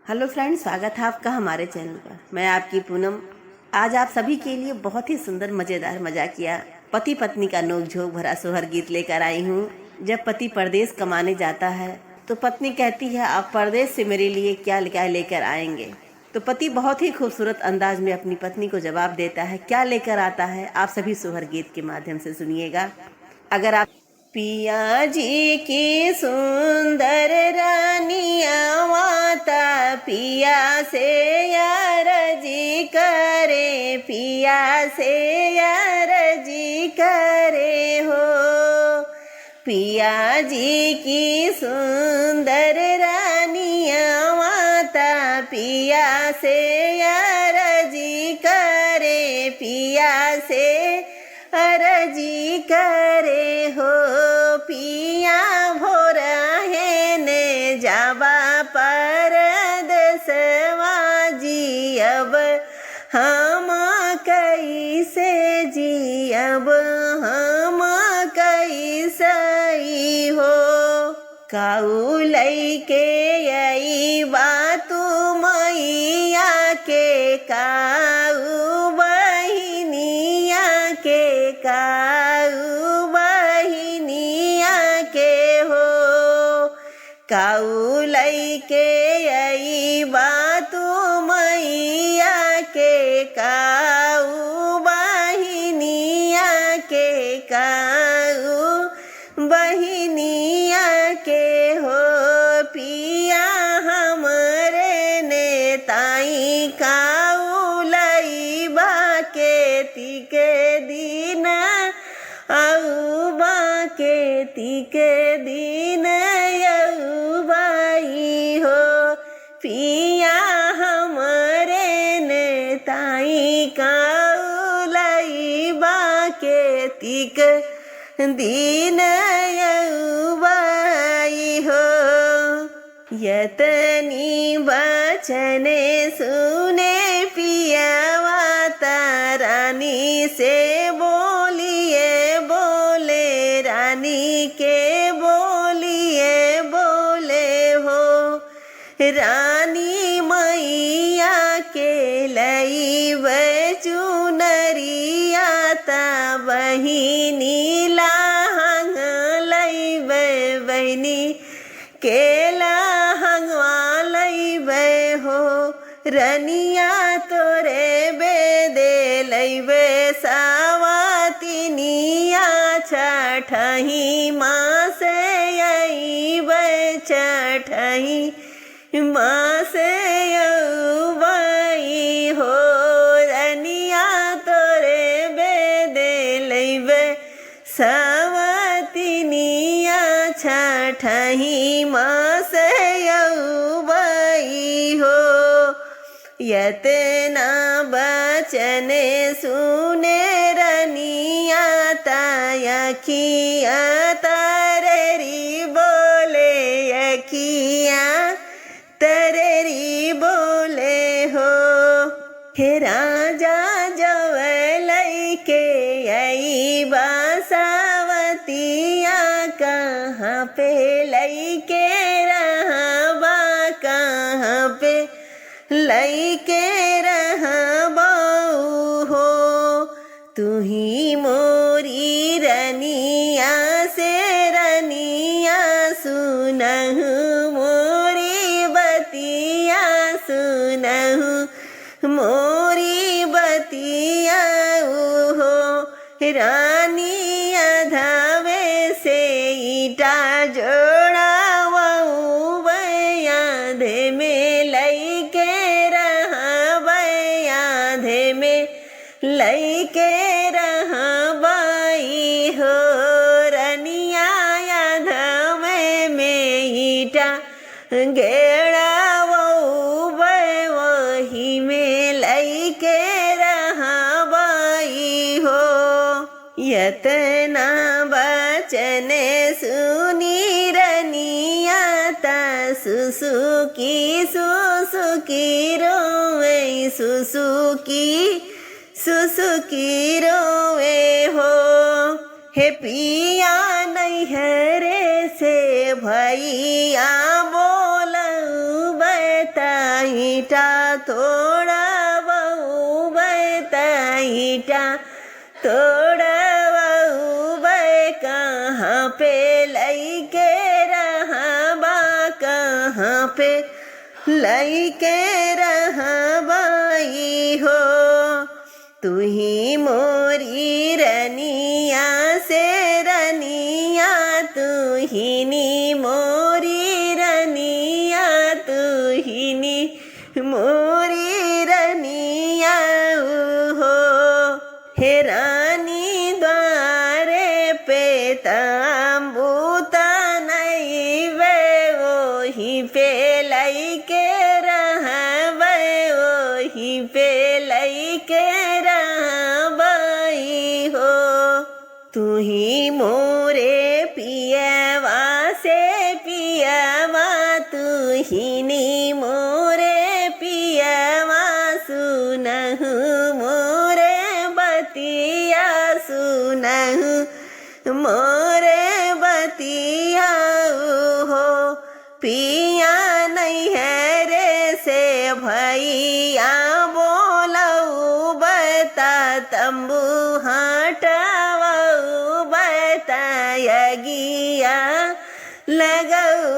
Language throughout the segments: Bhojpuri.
हेलो फ्रेंड्स, स्वागत है आपका हमारे चैनल पर। मैं आपकी पूनम आज आप सभी के लिए बहुत ही सुंदर मज़ेदार मजाकिया पति पत्नी का नोक-झोंक भरा सोहर गीत लेकर आई हूँ। जब पति परदेश कमाने जाता है तो पत्नी कहती है, आप परदेश से मेरे लिए क्या क्या लेकर आएंगे। तो पति बहुत ही खूबसूरत अंदाज में अपनी पत्नी को जवाब देता है। क्या लेकर आता है आप सभी सोहर गीत के माध्यम से सुनिएगा। अगर आप पिया जी की सुंदर रानिया माता पिया से यार जी करे, पिया से यार जी करे हो। पिया जी की सुंदर रानिया माता पिया से यार जी करे, पिया से अरजी करे हो। पिया भोरा है ने जावा परदेसवा जी, अब हम कैसे जी, अब हम कैसे हो। काऊ लैके यही बात मैया के, काऊ बहिनिया के, काऊ बहिनिया के हो। काऊ लैके यही बात मैया के, काऊ बहिनिया के, काऊ बहिनिया के हो। पिया हमरे नेताई काऊ लैबा के तिके दिन, औबा के तिके दिन यौबाई हो। पिया हमरे नेताई काऊ लैबा के तिक दिन यौबाई हो। यतनी बचने सुने पियावा रानी से बोलिए बोले, रानी के बोलिए बोले हो। रानी मैया के लई चुनरिया ता बहिनी लाहंग लैबे, बहिनी के लाहंगवा लैबे हो। रनिया तोरे बेदे लैबे सावतिनिया, छठही माँ से अइबे, छठही माँ से अइबई हो। रनिया तोरे बेदे लैबे सावतिनिया, छठही माँ से अइबई हो। यतना बचने सुने रनिया ता अखिया तरेरी बोले, अखिया तरेरी बोले हो। हे राजा जब लैके यही बासावतिया, कहाँ पे लैके रहबा, कहाँ पे लैके रहबऊ हो। तुही मोरी रनिया से रनिया, सुनहु मोरी बतिया, सुनहु मोरी बतिया हो। रानी अधावे से ईटा जोड़ावऊ, बयाधे में लैके रहबयाधे में लैके रहबई हो। रनिया याधवे में ईटा गेड़ावऊ, वही में लैके रहबई हो। यतना बचने सुनी रनिया ता सुसुकी सुसुकी रोवे, सुसुकी सुसुकी रोवे हो। हे पिया नैहरे से भैया बोलऊ बता ईटा तोड़ा बहु ईटा तोड़ा बहु कहाँ पे लइके रहबा कहाँ पे लइके रहबाई हो। तू ही मोरी रनिया से रनिया तू ही नी मोरी रनिया तू ही नी मोरी रनिया हो। हे रानी द्वारे पे तांबूता नहीं वे वही पे लइके रहबै वही पे लइके रहबै हो। तू ही मोरे पियवा से पियवा तू ही नी मोरे पियवा सुनहु मोरे बतिया सुनहु मोरे बतिया हो। पिया नहीं है रे से भैया बोलऊ बता तंबू हटावऊ बतायगिया लगऊ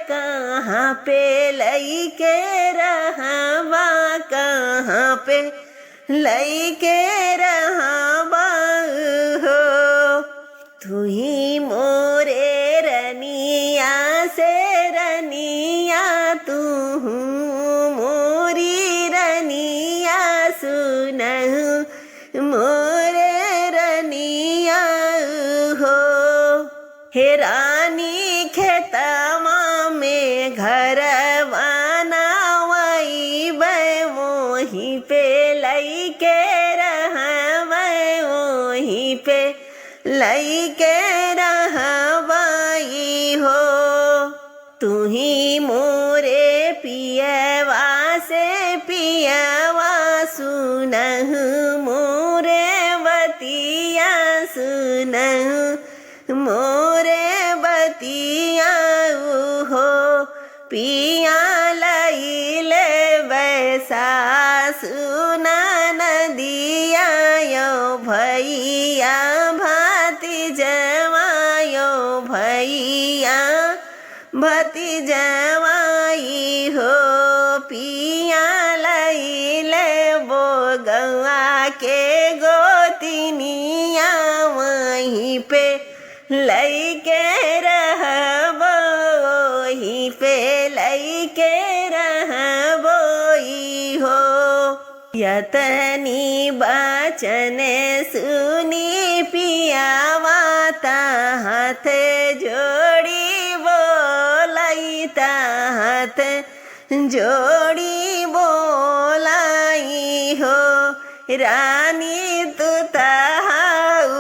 कहाँ पे लइके रहबा कहाँ पे लइके रहबा हो। तू ही मोरे रनिया से रनिया तू मोरी रनिया सुनहु मोरे रनिया हो। हे रानी खेतवा में घर बनावई वहीं पे लइके रहबै वहीं पे लइके रहबाई हो। तू ही मोरे पियवा से पियवा सुनहु मोरे बतिया सुनहु मोरे बतिया हो। पिया लइले बैसा सुना नदिया यो भैया भतीजवायो भैया भतीजवाई हो। पिया लइले बो गौआ के गोतिनिया वहीं पे लइके रहबो वहीं पे लइके रहबोई हो। यतनी बचन सुनी पियावा हाथ जोड़ी बोलाई हाथ जोड़ी बोलाई हो। रानी तू तहाऊ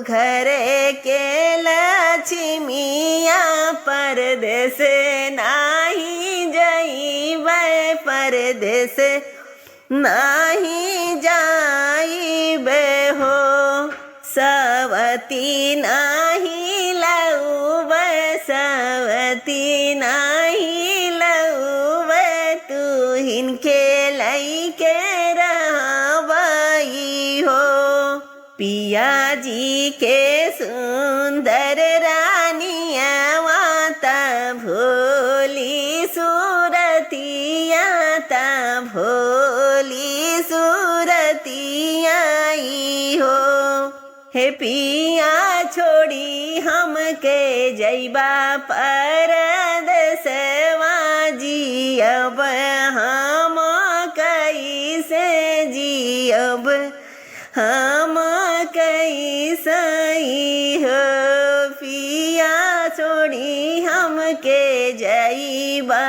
घरे के लक्ष्मिया परदेस नाही जाइबै परदेस नाही जाइबै हो। सवती नाही लउबै सवती नाही लउबै तू हिनके लइके रहबाई हो। पिया जी के सुंदर रानिया माता भोली सूरतिया ता भोली सूरतिया हो। हे पिया छोड़ी हमके जइबा परदेसवा जियब हम कैसे जियब हम कैसे हो। पिया छोड़ी हमके जइबा